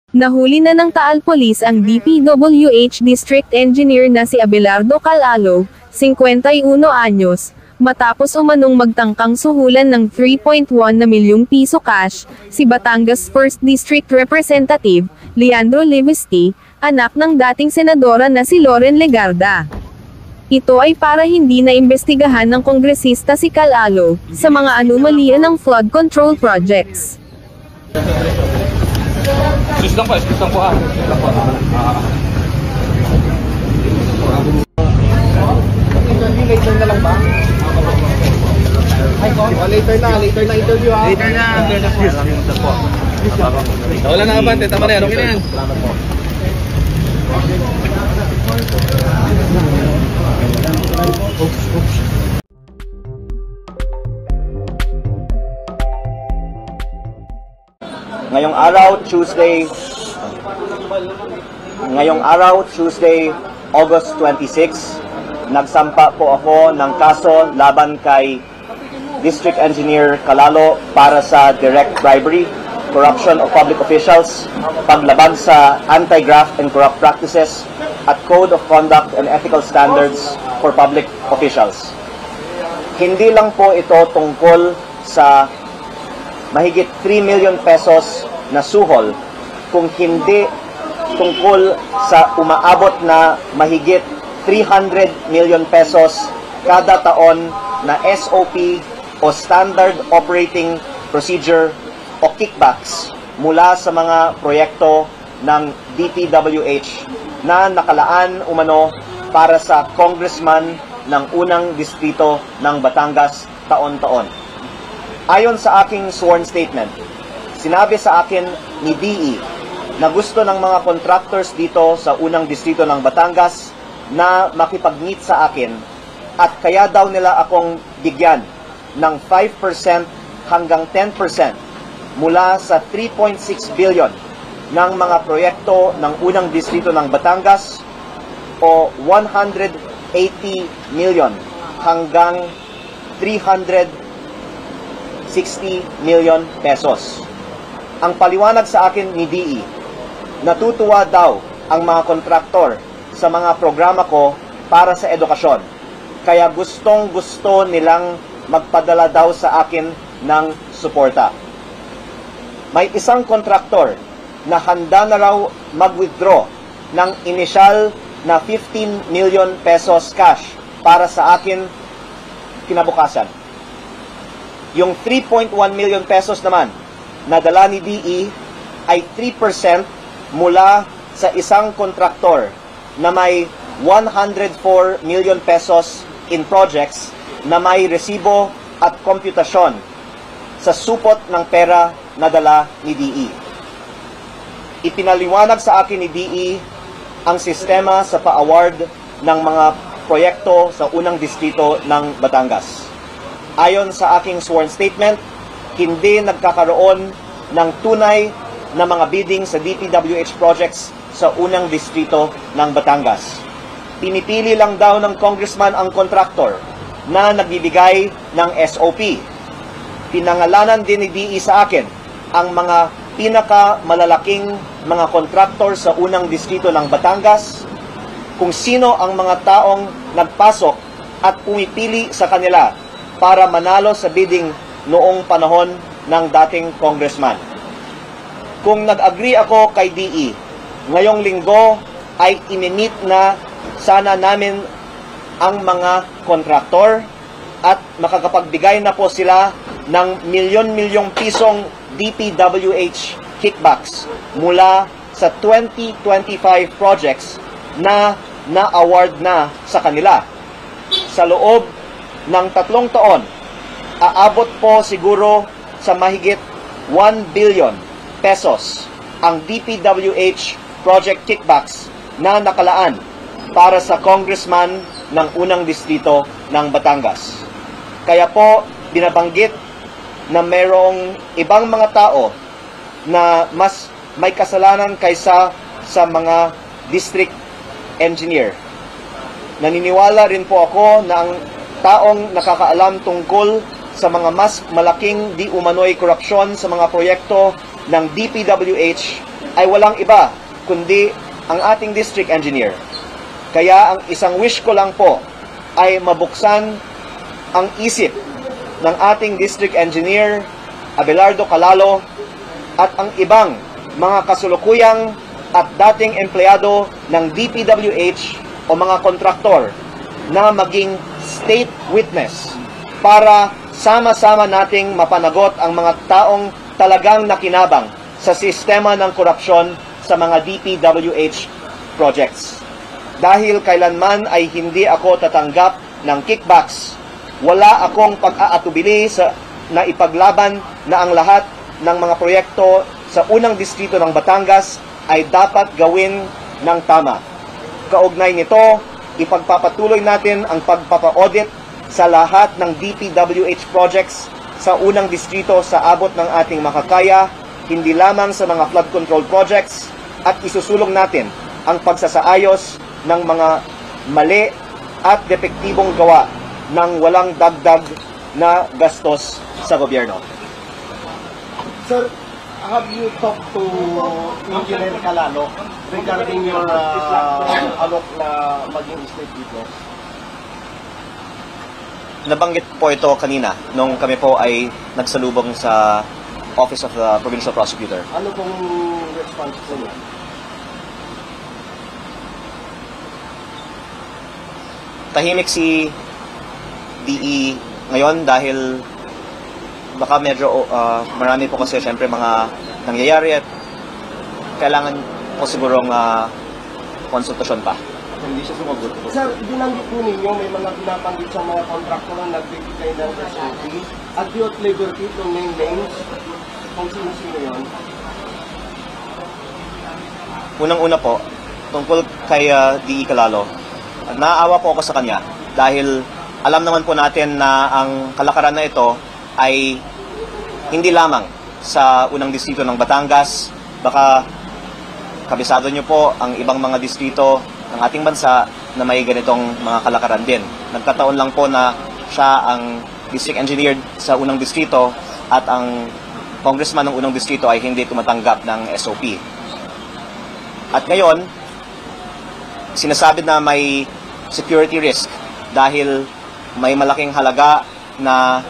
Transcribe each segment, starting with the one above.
Nahuli na ng Taal Police ang DPWH District Engineer na si Abelardo Calalo, 51 anyos, matapos umanong magtangkang suhulan ng 3.1 na milyong piso cash, si Batangas 1st District Representative, Leandro Livesti, anak ng dating senadora na si Loren Legarda. Ito ay para hindi na imbestigahan ng kongresista si Calalo, sa mga anomalya ng flood control projects. Excuse lang po ha. Later na lang ba? Later na interview ha. Later na. Wala na abante, tama na yan. Okay na yan. Salamat po. Ngayong araw, Tuesday, August 26, nagsampa po ako ng kaso laban kay District Engineer Calalo para sa direct bribery, corruption of public officials, paglabag sa anti-graft and corrupt practices, at Code of Conduct and Ethical Standards for Public Officials. Hindi lang po ito tungkol sa mahigit 3 million pesos na suhol, kung hindi tungkol sa umaabot na mahigit 300 million pesos kada taon na SOP o Standard Operating Procedure o kickbacks mula sa mga proyekto ng DPWH na nakalaan umano para sa congressman ng unang distrito ng Batangas taon-taon. Ayon sa aking sworn statement, sinabi sa akin ni DE na gusto ng mga contractors dito sa unang distrito ng Batangas na makipag-meet sa akin at kaya daw nila akong bigyan ng 5% hanggang 10% mula sa 3.6 billion ng mga proyekto ng unang distrito ng Batangas o 180 million hanggang 360 million pesos. Ang paliwanag sa akin ni DE, natutuwa daw ang mga kontraktor sa mga programa ko para sa edukasyon. Kaya gustong-gusto nilang magpadala daw sa akin ng suporta. May isang kontraktor na handa na raw mag-withdraw ng initial na 15 million pesos cash para sa akin kinabukasan. Yung 3.1 million pesos naman na dala ni DE ay 3% mula sa isang kontraktor na may 104 million pesos in projects na may resibo at komputasyon sa supot ng pera na dala ni DE. Ipinaliwanag sa akin ni DE ang sistema sa pa-award ng mga proyekto sa unang distrito ng Batangas. Ayon sa aking sworn statement, hindi nagkakaroon ng tunay na mga bidding sa DPWH projects sa unang distrito ng Batangas. Pinipili lang daw ng congressman ang contractor na nagbibigay ng SOP. Pinangalanan din ni DE sa akin ang mga pinakamalalaking mga contractor sa unang distrito ng Batangas, kung sino ang mga taong nagpasok at pumipili sa kanila para manalo sa bidding noong panahon ng dating congressman. Kung nag-agree ako kay DE, ngayong linggo ay inimit na sana namin ang mga kontraktor at makakapagbigay na po sila ng milyon-milyong pisong DPWH kickbacks mula sa 2025 projects na na-award na sa kanila. Sa loob ng 3 taon, aabot po siguro sa mahigit 1 billion pesos ang DPWH project kickbacks na nakalaan para sa congressman ng unang distrito ng Batangas. Kaya po, binabanggit na mayroong ibang mga tao na mas may kasalanan kaysa sa mga district engineer. Naniniwala rin po ako na ang taong nakakaalam tungkol sa mga mas malaking di umano'y korupsyon sa mga proyekto ng DPWH ay walang iba kundi ang ating district engineer. Kaya ang isang wish ko lang po ay mabuksan ang isip ng ating district engineer, Abelardo Calalo, at ang ibang mga kasulukuyang at dating empleyado ng DPWH o mga kontraktor na maging state witness para sama-sama nating mapanagot ang mga taong talagang nakinabang sa sistema ng korupsyon sa mga DPWH projects. Dahil kailanman ay hindi ako tatanggap ng kickbacks, wala akong pag-aatubili na ipaglaban na ang lahat ng mga proyekto sa unang distrito ng Batangas ay dapat gawin ng tama. Kaugnay nito, ipagpapatuloy natin ang pagpapa-audit sa lahat ng DPWH projects sa unang distrito sa abot ng ating makakaya, hindi lamang sa mga flood control projects, at isusulong natin ang pagsasaayos ng mga mali at depektibong gawa ng walang dagdag na gastos sa gobyerno. Sir, have you talked to Engineer Calalo regarding your alok na maging state witness? Nabanggit po ito kanina nung kami po ay nagsalubong sa Office of the Provincial Prosecutor. Ano pong response po niya? Tahimik si DE ngayon dahil baka medyo marami po kasi syempre mga nangyayari at kailangan po sigurong konsultasyon pa. Hindi siya sumagot. Sir, binanggit po ninyo may mga pinapanggit sa mga kontraktor na nagbibigay ng SOP at you at liberty to name names kung sino-sino yun. Unang-una po, tungkol kay DE Calalo, naawa po ako sa kanya dahil alam naman po natin na ang kalakaran na ito ay hindi lamang sa unang distrito ng Batangas, baka kabisado nyo po ang ibang mga distrito ng ating bansa na may ganitong mga kalakaran din. Nagkataon lang po na siya ang district engineer sa unang distrito at ang congressman ng unang distrito ay hindi tumatanggap ng SOP. At ngayon, sinasabi na may security risk dahil may malaking halaga na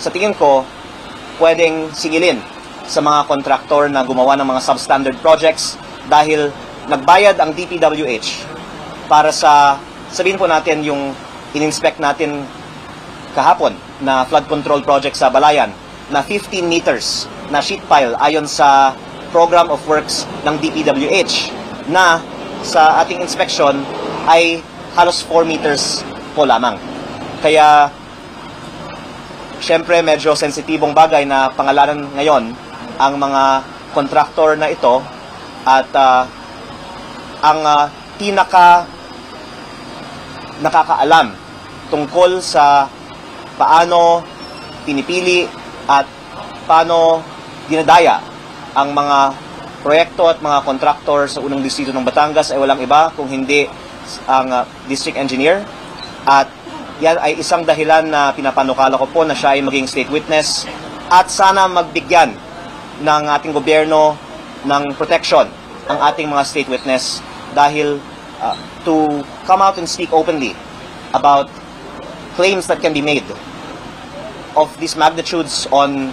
sa tingin ko pwedeng singilin sa mga kontraktor na gumawa ng mga substandard projects dahil nagbayad ang DPWH para sa, sabihin po natin yung in-inspect natin kahapon na flood control project sa Balayan na 15 meters na sheet pile ayon sa program of works ng DPWH na sa ating inspection ay halos 4 meters po lamang. Kaya syempre medyo sensitibong bagay na pangalanan ngayon ang mga kontraktor na ito at ang nakakaalam tungkol sa paano pinipili at paano dinadaya ang mga proyekto at mga kontraktor sa unang distrito ng Batangas ay walang iba kung hindi ang district engineer. At yan ay isang dahilan na pinapanukala ko po na siya ay maging state witness at sana magbigyan ng ating gobyerno ng protection ang ating mga state witness dahil to come out and speak openly about claims that can be made of these magnitudes on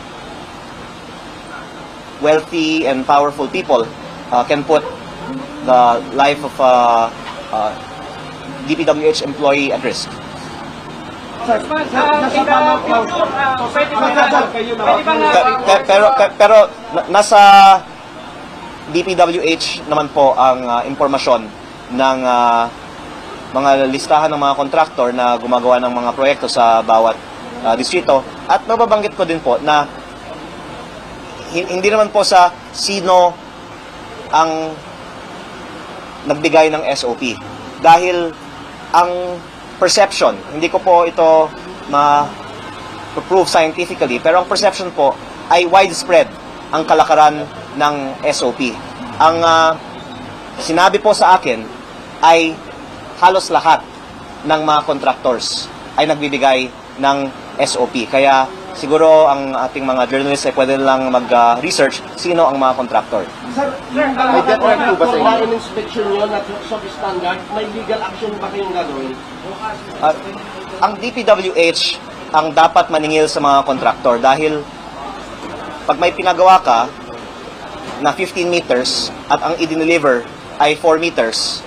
wealthy and powerful people can put the life of a DPWH employee at risk. Pero nasa DPWH naman po ang impormasyon ng mga listahan ng mga kontraktor na gumagawa ng mga proyekto sa bawat distrito. At mababanggit ko din po na hindi naman po sa sino ang nagbigay ng SOP. Dahil ang perception, hindi ko po ito ma-prove scientifically, pero ang perception po ay widespread ang kalakaran ng SOP. Ang sinabi po sa akin ay halos lahat ng mga contractors ay nagbibigay ng SOP. Kaya siguro ang ating mga journalists ay pwede lang mag-research sino ang mga contractor. Sir, May death threat po ba sa inyo? Kung inspection nyo na sub-standard, may legal action ba kayong gagawin? Ang DPWH ang dapat maningil sa mga contractor dahil pag may pinagawa ka na 15 meters at ang i-deliver ay 4 meters,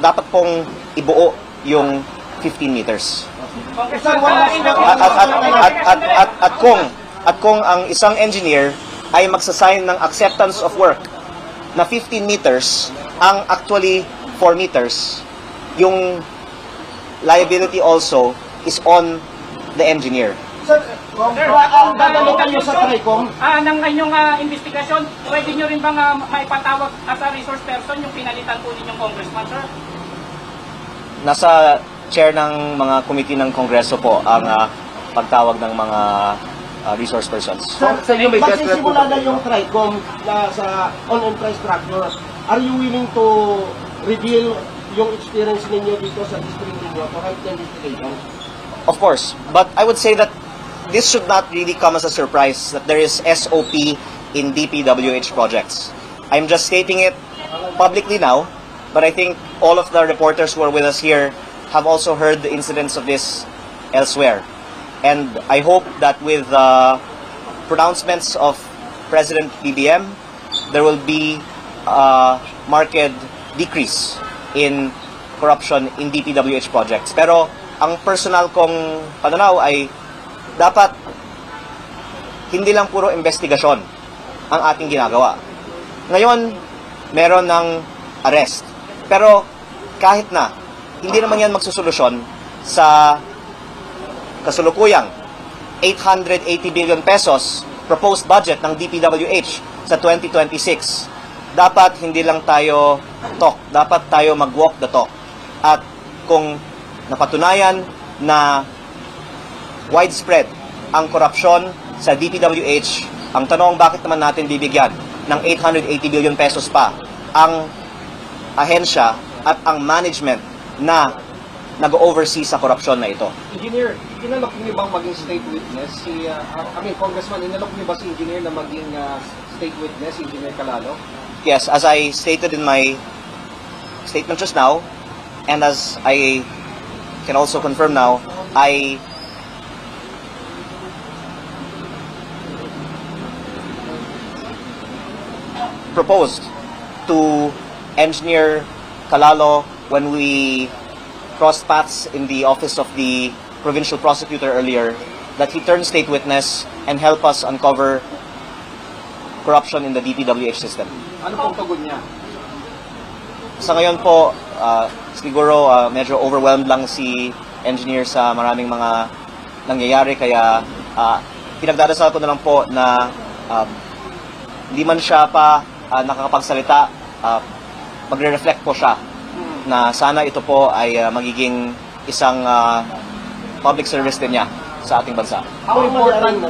dapat pong ibuo yung 15 meters. Sir, wala At kung ang isang engineer ay magsasign ng acceptance of work na 15 meters, ang actually 4 meters, yung liability also is on the engineer. Sir, ang dadalogan nyo sa TRICOM, Ng inyong investigasyon, pwede nyo rin bang maipatawag as a resource person yung pinalitan po ninyong congressman, sir? Nasa chair ng mga committee ng Kongreso po ang pagtawag ng mga resource persons. Sa inyo may death threat po magsisimula ba? na yung TRICOM na sa on-infrastructure. Are you willing to reveal yung experience ninyo dito sa district ninyo to help the investigation? Of course, but I would say that this should not really come as a surprise that there is SOP in DPWH projects. I'm just stating it publicly now, but I think all of the reporters who are with us here have also heard the incidents of this elsewhere. And I hope that with the pronouncements of President BBM, there will be a marked decrease in corruption in DPWH projects. Pero ang personal kong pananaw ay dapat hindi lang puro investigasyon ang ating ginagawa. Ngayon, meron ng arrest. Pero kahit na, hindi naman yan magsusolusyon sa kasulukuyang 880 billion pesos proposed budget ng DPWH sa 2026. Dapat hindi lang tayo talk, dapat tayo mag-walk the talk. At kung napatunayan na widespread ang korupsyon sa DPWH, ang tanong bakit naman natin bibigyan ng 880 billion pesos pa ang ahensya at ang management na nag-oversee sa korupsyon na ito. Engineer, inalok niyo bang maging state witness? Congressman, inalok niyo ba si engineer na maging state witness, Engineer Calalo? Yes, as I stated in my statement just now, and as I can also confirm now, I proposed to Engineer Calalo when we crossed paths in the office of the provincial prosecutor earlier that he turn state witness and help us uncover corruption in the DPWH system. Ano pong tugon niya? Sa ngayon po, siguro medyo overwhelmed lang si engineer sa maraming mga nangyayari kaya pinagdadasal ko na lang po na hindi man siya pa nakakapagsalita, magre-reflect po siya na sana ito po ay magiging isang public service din niya sa ating bansa. How important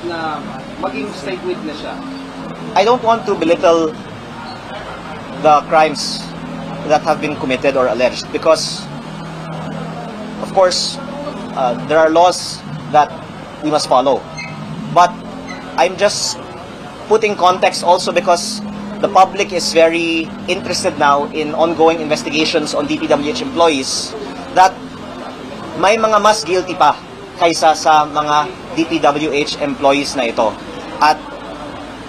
na maging state witness siya? I don't want to belittle the crimes that have been committed or alleged because, of course, there are laws that we must follow. But I'm just putting context also because the public is very interested now in ongoing investigations on DPWH employees that may mga mas guilty pa kaysa sa mga DPWH employees na ito. At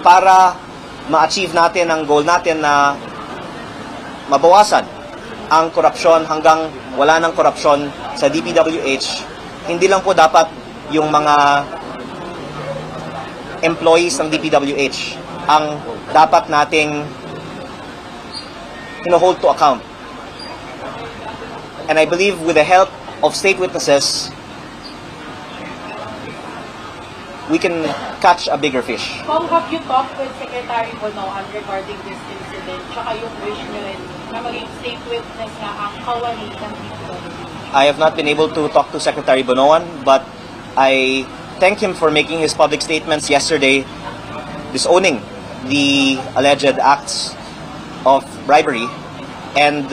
para ma-achieve natin ang goal natin na mabawasan ang korupsyon hanggang wala ng korupsyon sa DPWH, hindi lang po dapat yung mga employees ng DPWH ang dapat nating hold to account. And I believe with the help of state witnesses, we can catch a bigger fish. Kung have you talked with Secretary Bonoan regarding this incident, tsaka yung wish nyo rin na maging state witness na ang kawani ng DPWH? I have not been able to talk to Secretary Bonoan, but I thank him for making his public statements yesterday disowning the alleged acts of bribery and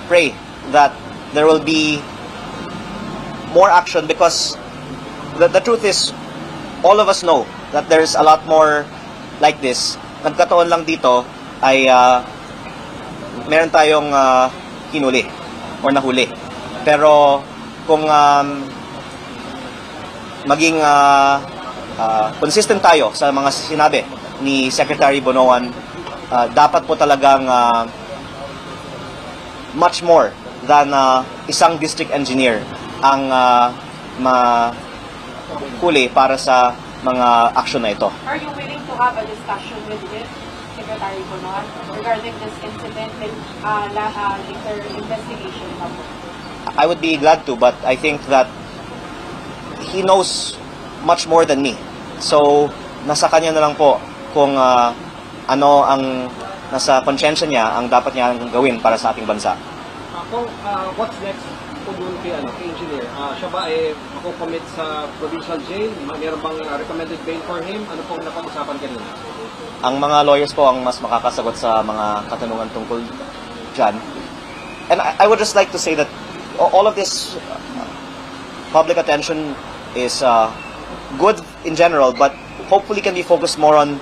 pray that there will be more action because the truth is, all of us know that there's a lot more like this. Nagkataon lang dito ay meron tayong hinuli or nahuli. Pero kung maging consistent tayo sa mga sinabi ni Secretary Bonoan, dapat po talagang much more than isang district engineer ang mahuli para sa mga action na ito. Are you willing to have a discussion with Secretary Bonoan regarding this incident with later investigation? I would be glad to, but I think that he knows much more than me. So, nasa kanya na lang po kung ano ang nasa konsensya niya ang dapat niya gawin para sa ating bansa. Kung what's next po doon kay engineer? Siya ba mako-commit sa provincial jail? Mayroon bang recommended bail for him? Ano pong napag-usapan kanina? Ang mga lawyers po ang mas makakasagot sa mga katanungan tungkol dyan. And I would just like to say that all of this public attention is good in general, but hopefully can be focused more on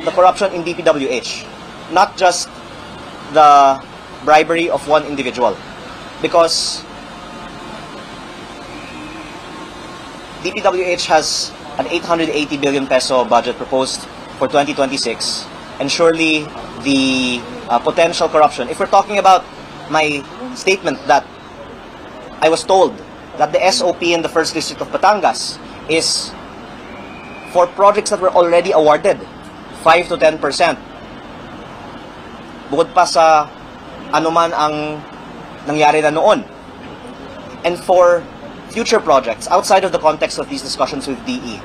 the corruption in DPWH, not just the bribery of one individual. Because DPWH has an 880 billion peso budget proposed for 2026, and surely the potential corruption, if we're talking about my statement that I was told that the SOP in the 1st District of Batangas is for projects that were already awarded, 5 to 10%. Bukod pa sa anuman ang nangyari na noon. And for future projects, outside of the context of these discussions with DE,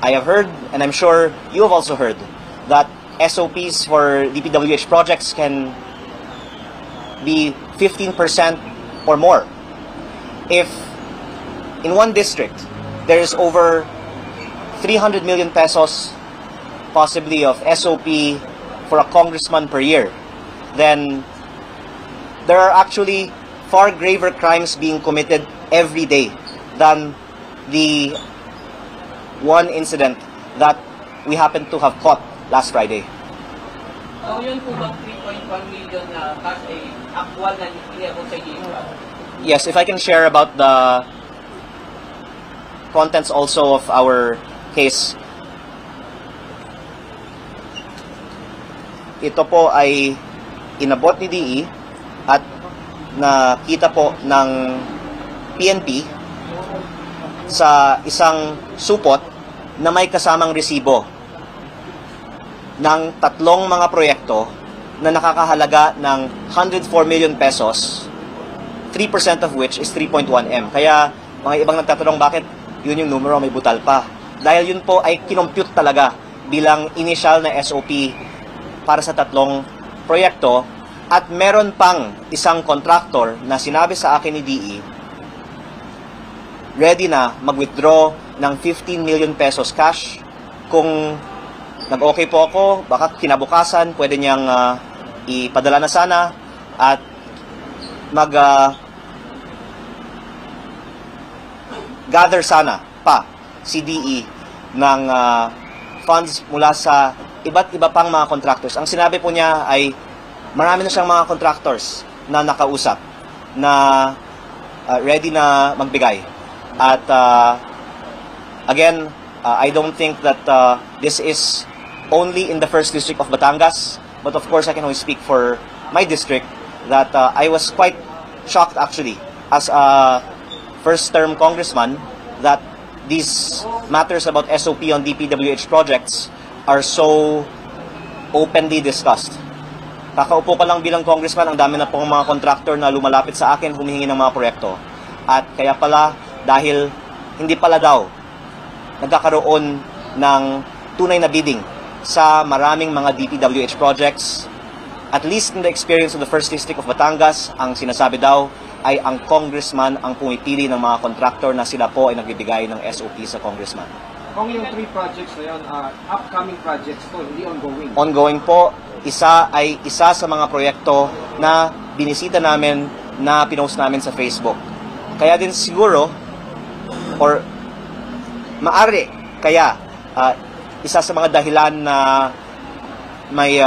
I have heard, and I'm sure you have also heard, that SOPs for DPWH projects can be 15% or more. If in one district there is over 300 million pesos possibly of SOP for a congressman per year, then there are actually far graver crimes being committed every day than the one incident that we happen to have caught last Friday. Yun po ba 3.1 million na cash ay actual na inabot sa inyo? Yes, if I can share about the contents also of our case. Ito po ay inabot ni DE at nakita po ng PNP sa isang supot na may kasamang resibo ng 3 mga proyekto na nakakahalaga ng 104 million pesos, 3% of which is 3.1M. Kaya mga ibang nagtatanong bakit yun yung numero may butal pa. Dahil yun po ay kinompute talaga bilang initial na SOP para sa 3 proyekto. At meron pang isang contractor na sinabi sa akin ni DE, ready na mag-withdraw ng 15 million pesos cash. Kung nag-okay po ako, baka kinabukasan, pwede niyang ipadala na sana at gather sana pa si DE ng funds mula sa iba't iba pang mga contractors. Ang sinabi po niya ay marami na siyang mga contractors na nakausap na ready na magbigay. At again, I don't think that this is only in the 1st District of Batangas, but of course I can only speak for my district that I was quite shocked actually as a first-term congressman that these matters about SOP on DPWH projects are so openly discussed. Kakaupo ko lang bilang congressman, ang dami na pong mga contractor na lumalapit sa akin, humihingi ng mga proyekto. At kaya pala, dahil hindi pala daw nagkakaroon ng tunay na bidding sa maraming mga DPWH projects, at least in the experience of the 1st District of Batangas, ang sinasabi daw ay ang congressman ang pumipili ng mga contractor na sila po ay nagbibigay ng SOP sa congressman. Kung yung 3 projects na yun, upcoming projects to, hindi ongoing. Ongoing po. Isa sa mga proyekto na binisita namin, na pinost namin sa Facebook. Kaya din siguro or maari kaya isa sa mga dahilan na may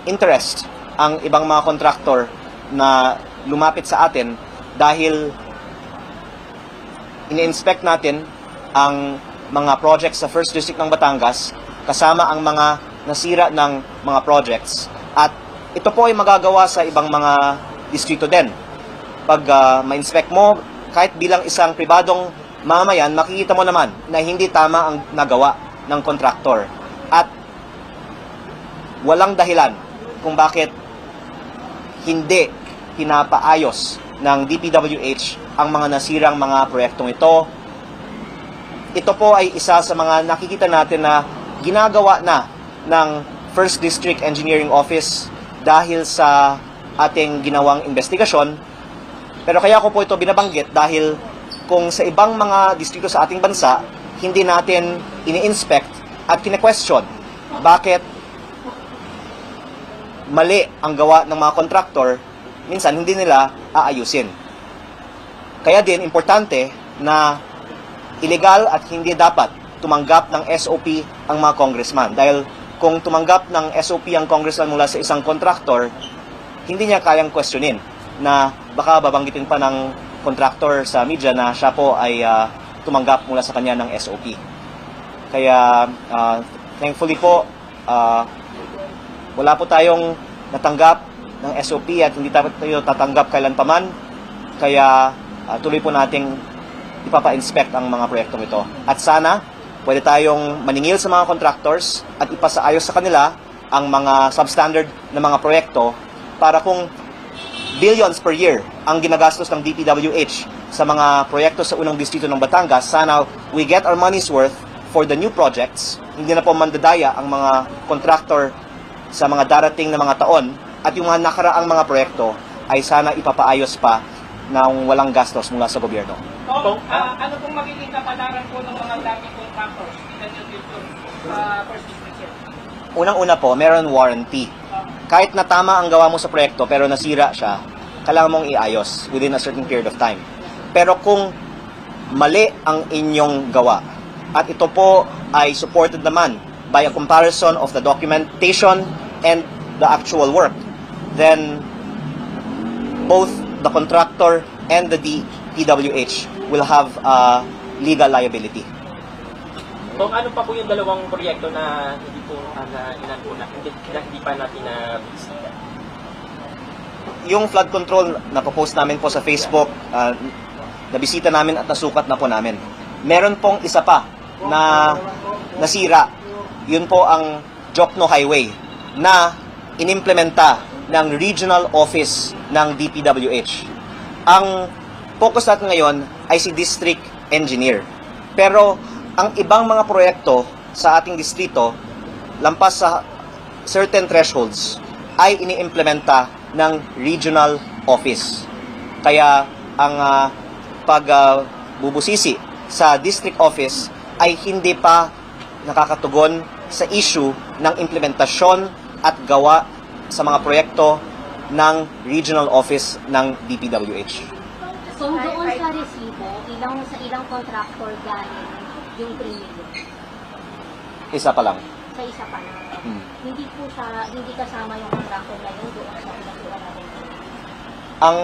interest ang ibang mga kontraktor na lumapit sa atin dahil ini-inspect natin ang mga projects sa First District ng Batangas kasama ang mga nasira ng mga projects, at ito po ay magagawa sa ibang mga distrito din. Pag ma-inspect mo, kahit bilang isang pribadong mamayan, makikita mo naman na hindi tama ang nagawa ng kontraktor at walang dahilan kung bakit hindi pinapaayos ng DPWH ang mga nasirang mga proyektong ito. Ito po ay isa sa mga nakikita natin na ginagawa na ng First District Engineering Office dahil sa ating ginawang investigasyon. Pero kaya ko po ito binabanggit dahil kung sa ibang mga distrito sa ating bansa, hindi natin ini-inspect at kine-question bakit mali ang gawa ng mga kontraktor, minsan hindi nila aayusin. Kaya din, importante na illegal at hindi dapat tumanggap ng SOP ang mga congressman. Dahil kung tumanggap ng SOP ang congressman mula sa isang kontraktor, hindi niya kayang questionin na baka babanggitin pa ng kontraktor sa media na siya po ay tumanggap mula sa kanya ng SOP. Kaya thankfully po, wala po tayong natanggap ng SOP at hindi tayo tatanggap kailanpaman. Kaya tuloy po nating ipapa-inspect ang mga proyektong ito. At sana, pwede tayong maningil sa mga contractors at ipasaayos sa kanila ang mga substandard na mga proyekto para kung billions per year ang ginagastos ng DPWH sa mga proyekto sa unang distrito ng Batangas, sana we get our money's worth for the new projects. Hindi na po mandadaya ang mga contractor sa mga darating na mga taon at yung mga nakaraang mga proyekto ay sana ipapaayos pa ng walang gastos mula sa gobyerno. So, ano pong magiging kapalaran po ng mga dating contractors sa First District? Unang-una po, meron warranty. Kahit na tama ang gawa mo sa proyekto pero nasira siya, kailangan mong iayos within a certain period of time. Pero kung mali ang inyong gawa at ito po ay supported naman by a comparison of the documentation and the actual work, then both the contractor and the DPWH will have legal liability. Kung ano pa po yung dalawang proyekto na hindi po hindi pa natin na bisita? Yung flood control na post namin po sa Facebook, nabisita namin at nasukat na po namin. Meron pong isa pa na nasira. Yun po ang Jokno Highway na inimplementa ng regional office ng DPWH. Ang focus natin ngayon ay si district engineer. Pero ang ibang mga proyekto sa ating distrito, lampas sa certain thresholds, ay iniimplementa ng regional office. Kaya ang pagbubusisi sa district office ay hindi pa nakakatugon sa issue ng implementasyon at gawa sa mga proyekto ng regional office ng DPWH. So doon sa resibo, sa ilang contractor galing yung 3 million? Isa pa lang. Sa isa pa lang. Hindi kasama yung contractor na yun doon sa pinagsuwa natin. Ang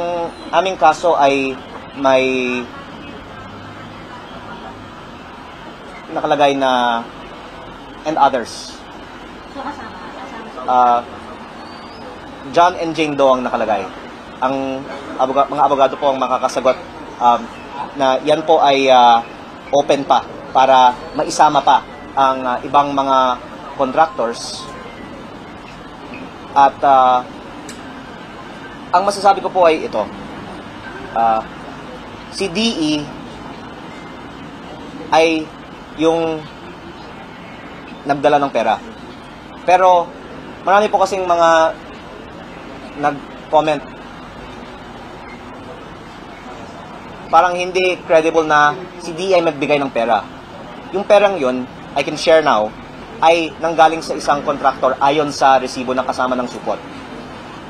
aming kaso ay may nakalagay na and others. So kasama. John and Jane Doe ang nakalagay. Ang mga abogado po ang makakasagot na yan po ay open pa para maisama pa ang ibang mga contractors. At ang masasabi ko po ay ito. Si DE ay yung nagdala ng pera. Pero marami po kasing mga nag-comment. Parang hindi credible na si DE ay magbigay ng pera. Yung perang yun, I can share now, ay nanggaling sa isang contractor ayon sa resibo na kasama ng supot.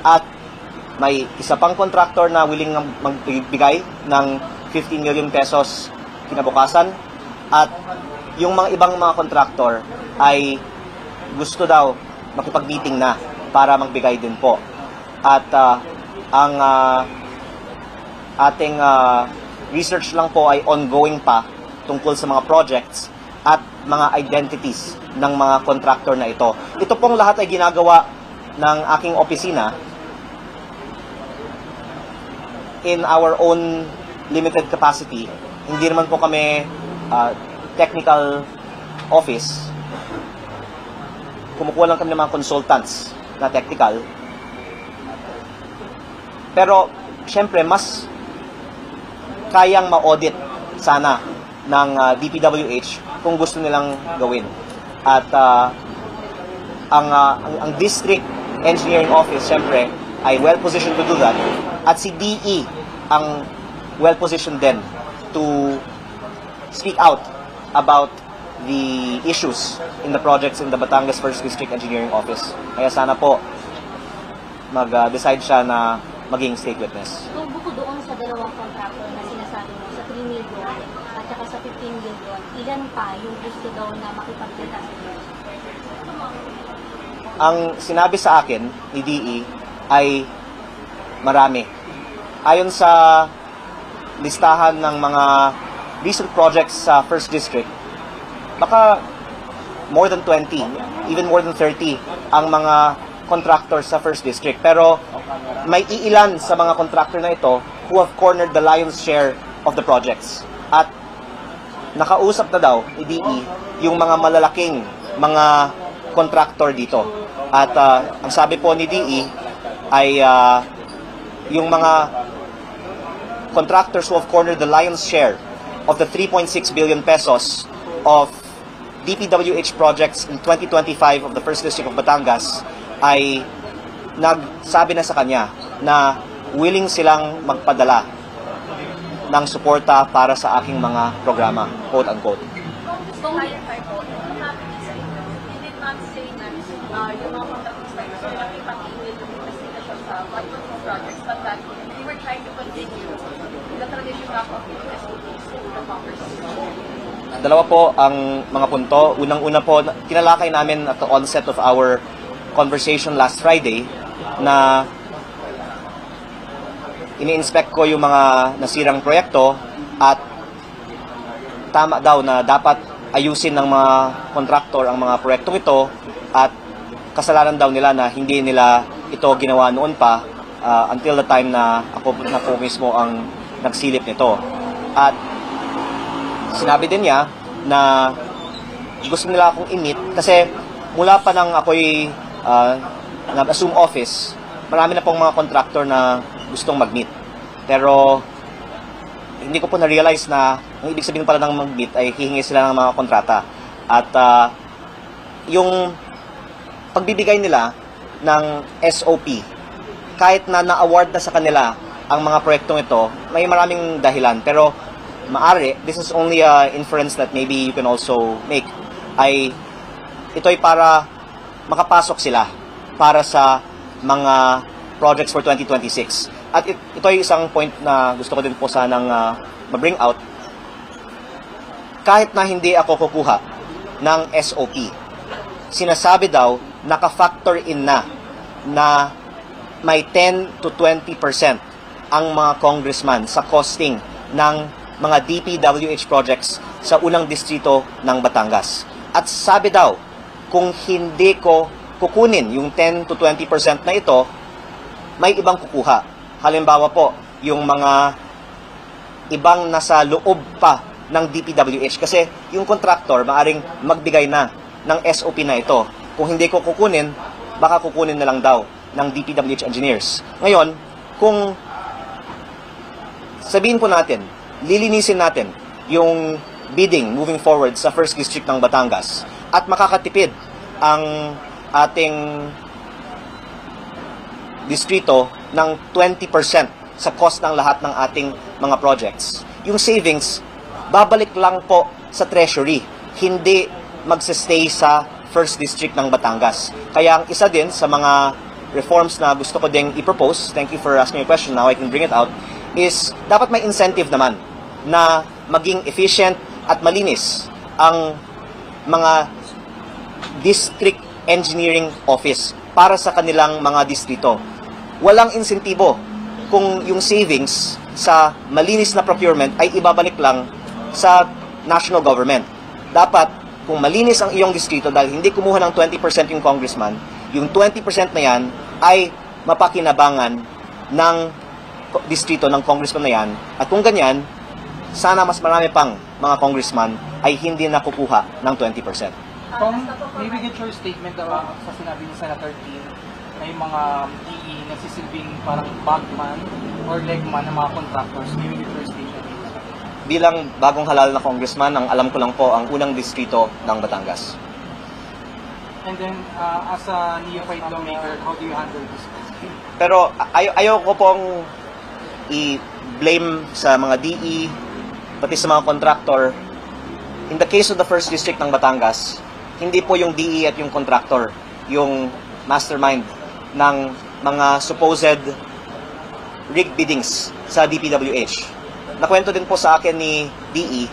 At may isa pang contractor na willing magbigay ng 15 million pesos kinabukasan, at yung mga ibang mga contractor ay gusto daw makipag-meeting na para magbigay din po. At ang ating research lang po ay ongoing pa tungkol sa mga projects at mga identities ng mga contractor na ito. Ito pong lahat ay ginagawa ng aking opisina in our own limited capacity. Hindi naman po kami technical office. Kumukuha lang kami ng mga consultants na technical. Pero, syempre, mas kayang ma-audit sana ng DPWH kung gusto nilang gawin. At ang District Engineering Office, syempre, ay well-positioned to do that. At si DE ang well-positioned din to speak out about the issues in the projects in the Batangas 1st District Engineering Office. Kaya sana po mag-decide siya na maging state witness. So, bukod doon sa dalawang contractor na sinasabi mo, sa 3 million at saka sa 15 million, ilan pa yung gusto daw na makipagkita sa inyo? Ang sinabi sa akin ni DE ay marami. Ayon sa listahan ng mga recent projects sa 1st District, baka more than 20, even more than 30 ang mga contractors sa 1st District. Pero may iilan sa mga contractor na ito who have cornered the lion's share of the projects. At nakausap na daw ni DE yung mga malalaking mga contractor dito. At ang sabi po ni DE ay yung mga contractors who have cornered the lion's share of the 3.6 billion pesos of DPWH projects in 2025 of the 1st District of Batangas ay nagsabi na sa kanya na willing silang magpadala ng suporta para sa aking mga programa, quote-unquote. So, clarify po, nung nakapit sa inyo, you did not say na yung mga contractors na gusto nila ipag-iwit yung investigation sa what projects, but that we were trying to continue the traditional of SOPs to the Congress. Dalawa po ang mga punto. Unang-una po, tinalakay namin at the onset of our conversation last Friday na ini-inspect ko yung mga nasirang proyekto at tama daw na dapat ayusin ng mga kontraktor ang mga proyektong ito at kasalanan daw nila na hindi nila ito ginawa noon pa until the time na ako mismo ang nagsilip nito. At sinabi din niya na gusto nila akong i-meet kasi mula pa nang ako'y nag-assume office, marami na pong mga contractor na gustong mag-meet. Pero hindi ko po na-realize na ang ibig sabihin pala ng mag-meet ay hihingi sila ng mga kontrata. At yung pagbibigay nila ng SOP, kahit na na-award na sa kanila ang mga proyektong ito, may maraming dahilan. Pero maari, this is only an inference that maybe you can also make, ay ito ay para makapasok sila para sa mga projects for 2026. At ito ay isang point na gusto ko din po sanang ma-bring out. Kahit na hindi ako kukuha ng SOP, sinasabi daw, naka-factor in na may 10 to 20% ang mga congressman sa costing ng mga DPWH projects sa unang distrito ng Batangas. At sabi daw, kung hindi ko kukunin yung 10 to 20% na ito, may ibang kukuha. Halimbawa po, yung mga ibang nasa loob pa ng DPWH. Kasi yung contractor, maaring magbigay na ng SOP na ito. Kung hindi ko kukunin, baka kukunin na lang daw ng DPWH engineers. Ngayon, kung sabihin po natin, lilinisin natin yung bidding moving forward sa 1st District ng Batangas at makakatipid ang ating distrito ng 20% sa cost ng lahat ng ating mga projects. Yung savings, babalik lang po sa treasury, hindi magsistay sa 1st District ng Batangas. Kaya ang isa din sa mga reforms na gusto ko ding i-propose, thank you for asking a question, now I can bring it out, is dapat may incentive naman na maging efficient at malinis ang mga district engineering office para sa kanilang mga distrito. Walang insentibo kung yung savings sa malinis na procurement ay ibabalik lang sa national government. Dapat, kung malinis ang iyong distrito dahil hindi kumuha ng 20% yung congressman, yung 20% na yan ay mapakinabangan ng distrito ng congressman na yan. At kung ganyan, sana mas marami pang mga congressman ay hindi nakukuha ng 20%. Maybe get your statement sa sinabi ni Senator Tin na yung mga DE na sisilbing parang bagman or legman ng mga contractors. Maybe get your statement. Bilang bagong halal na congressman, ang alam ko lang po ang unang distrito ng Batangas. And then, as a neophyte lawmaker, how do you handle this? Pero ayaw ko pong i-blame sa mga DE, pati sa mga contractor. In the case of the 1st District ng Batangas, hindi po yung DE at yung contractor yung mastermind ng mga supposed rigged biddings sa DPWH. Nakwento din po sa akin ni DE,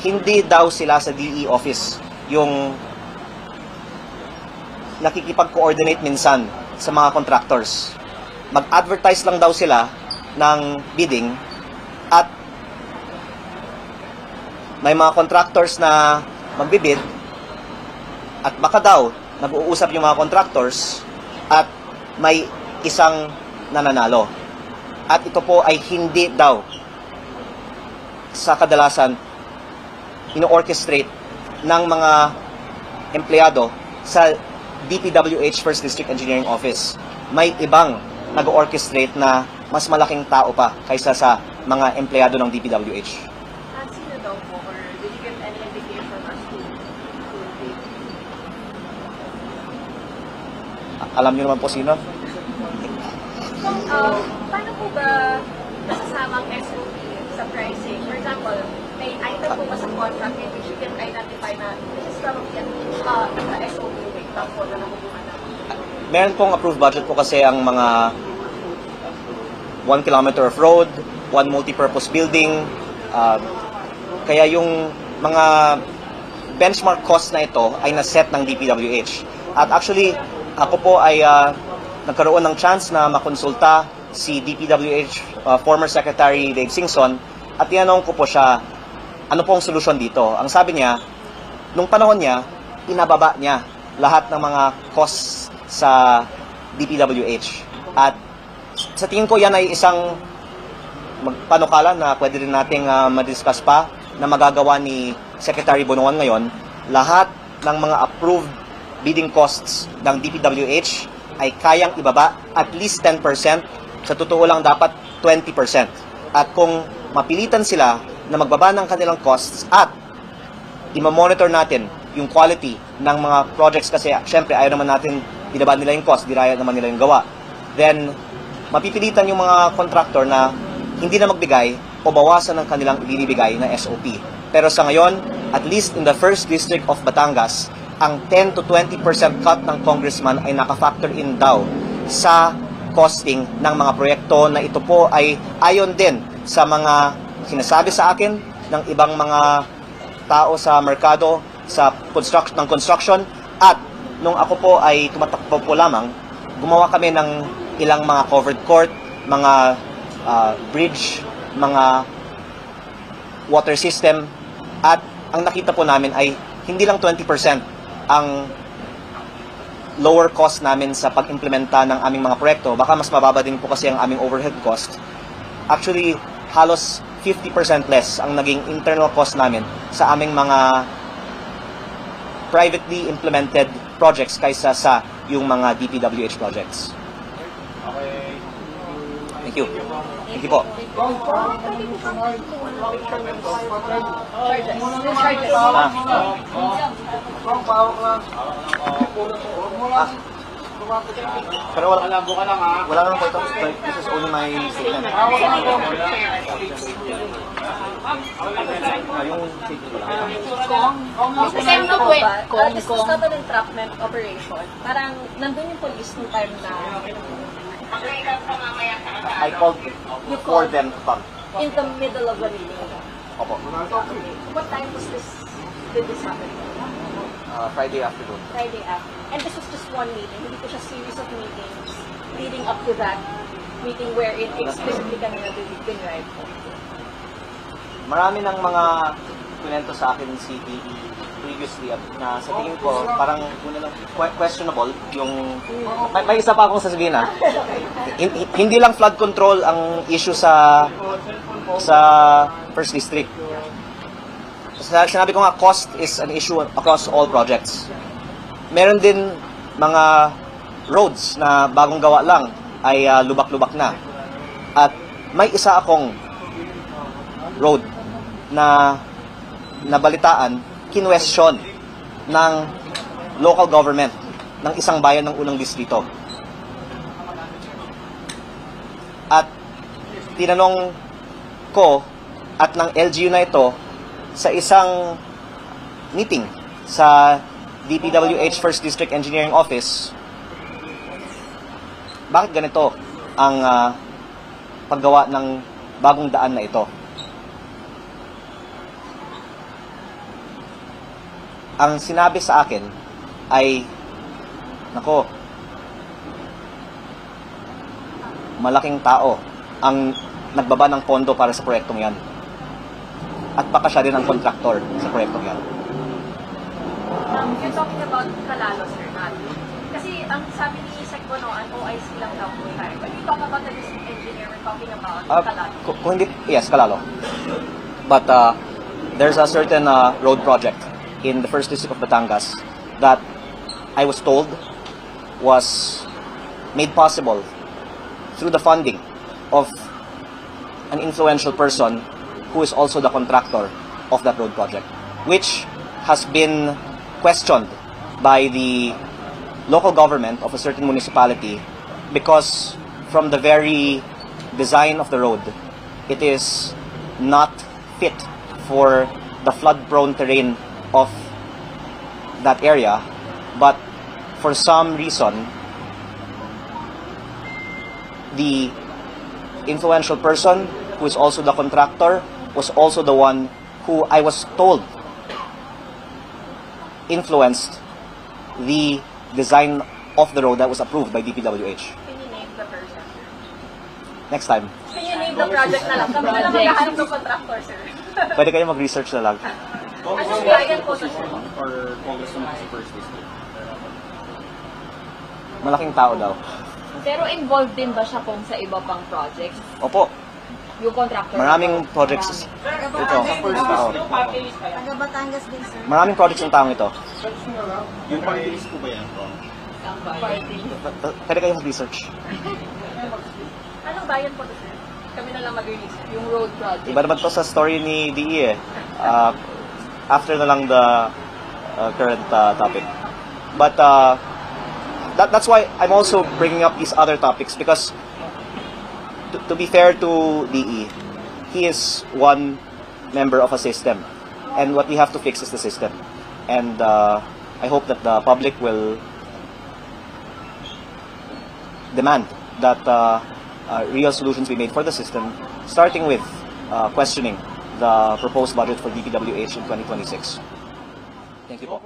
hindi daw sila sa DE office yung nakikipag-coordinate minsan sa mga contractors. Mag-advertise lang daw sila ng bidding at may mga contractors na magbibid at baka daw nag-uusap yung mga contractors at may isang nananalo. At ito po ay hindi daw sa kadalasan ino-orchestrate ng mga empleyado sa DPWH 1st District Engineering Office. May ibang nag-orchestrate na mas malaking tao pa kaysa sa mga empleyado ng DPWH. Sino daw po, or did you give any indication as to Alam niyo naman po sino? paano po ba masasamang SOP sa pricing? For example, may item po ba sa contract in which you can identify na this is probably the SOP rate po na nakukuha na? Meron pong approved budget po kasi ang mga 1 kilometer of road, 1 multi-purpose building, kaya yung mga benchmark cost na ito ay naset ng DPWH. At actually, ako po ay nagkaroon ng chance na makonsulta si DPWH former Secretary Dave Singson at tinanong ko po siya ano pong solusyon dito. Ang sabi niya, nung panahon niya, inababa niya lahat ng mga costs sa DPWH. At sa tingin ko yan ay isang panukala na pwede rin nating madiscuss pa na magagawa ni Secretary Bonoan ngayon. Lahat ng mga approved bidding costs ng DPWH ay kayang ibaba at least 10%. Sa totoo lang dapat 20%. At kung mapilitan sila na magbaba ng kanilang costs at i-monitor natin yung quality ng mga projects kasi syempre ayaw naman natin binaba nila yung cost, diraya naman nila yung gawa. Then, mapipilitan yung mga contractor na hindi na magbigay o bawasan ng kanilang ibinibigay na SOP. Pero sa ngayon, at least in the 1st District of Batangas, ang 10 to 20% cut ng congressman ay naka-factor in daw sa costing ng mga proyekto na ito po ay ayon din sa mga sinasabi sa akin ng ibang mga tao sa merkado sa construction at nung ako po ay tumatakbo po lamang, gumawa kami ng ilang mga covered court, mga bridge, mga water system at ang nakita po namin ay hindi lang 20% ang lower cost namin sa pag-implementa ng aming mga proyekto. Baka mas mababa din po kasi ang aming overhead cost. Actually, halos 50% less ang naging internal cost namin sa aming mga privately implemented projects kaysa sa yung mga DPWH projects. Okay. Thank you. Thank you po. Pero wala naman po ito. This is only my statement. Yung safety ko lang. Same to point, this was not an entrapment operation. Parang nandun yung police nung time na I called for them to come. in the middle of the meeting. Opo. What time was this? Did this happen? Friday afternoon. Friday after. And this was just one meeting. Hindi ko siya series of meetings leading up to that meeting wherein explicitly kanina dinrive ko. Marami ng mga kwento sa akin si DE previously na sa tingin ko parang questionable yung may isa pa akong sasabihin na hindi lang flood control ang issue sa First District. Sinabi ko nga, cost is an issue across all projects. Meron din mga roads na bagong gawa lang ay lubak-lubak na. At may isa akong road na nabalitaan, kinwestiyon ng local government ng isang bayan ng unang distrito. At tinanong ko at ng LGU na ito sa isang meeting sa DPWH First District Engineering Office, bakit ganito ang paggawa ng bagong daan na ito? Ang sinabi sa akin ay, nako, malaking tao ang nagbaba ng pondo para sa proyektong yan. At baka siya din ang kontraktor sa proyektong yan. You're talking about Calalo, sir, not? Kasi ang sabi ni Sec Bonoan, OIC lang daw po tayo. When we talk about the district engineer, we're talking about Calalo. Kung hindi, yes, Calalo. But there's a certain road project in the First District of Batangas that I was told was made possible through the funding of an influential person who is also the contractor of that road project, which has been questioned by the local government of a certain municipality because from the very design of the road, it is not fit for the flood-prone terrain of that area, but for some reason, the influential person who is also the contractor was also the one who I was told influenced the design of the road that was approved by DPWH. Can you name the person? Next time. Can you name the project na lang? Kami na lang maghahanap ng contractor, sir. Pwede kayo mag-research na lang. Anong client po to, sir? Or congressman sa First District? Malaking tao daw. Pero involved din ba siya kung sa iba pang projects? Opo. Yung contractor? Maraming projects ito. Taga Batangas din, sir. Maraming projects ng taong ito. Yung party list po ba yan? Pwede kayo mag-research. Anong bayan po to, sir? Kami na lang mag-release. Yung road project. Iba naman to sa story ni DE eh. After na lang the current topic. But that's why I'm also bringing up these other topics because to be fair to DE, he is one member of a system. And what we have to fix is the system. And I hope that the public will demand that real solutions be made for the system, starting with questioning the proposed budget for DPWH in 2026. Thank you po.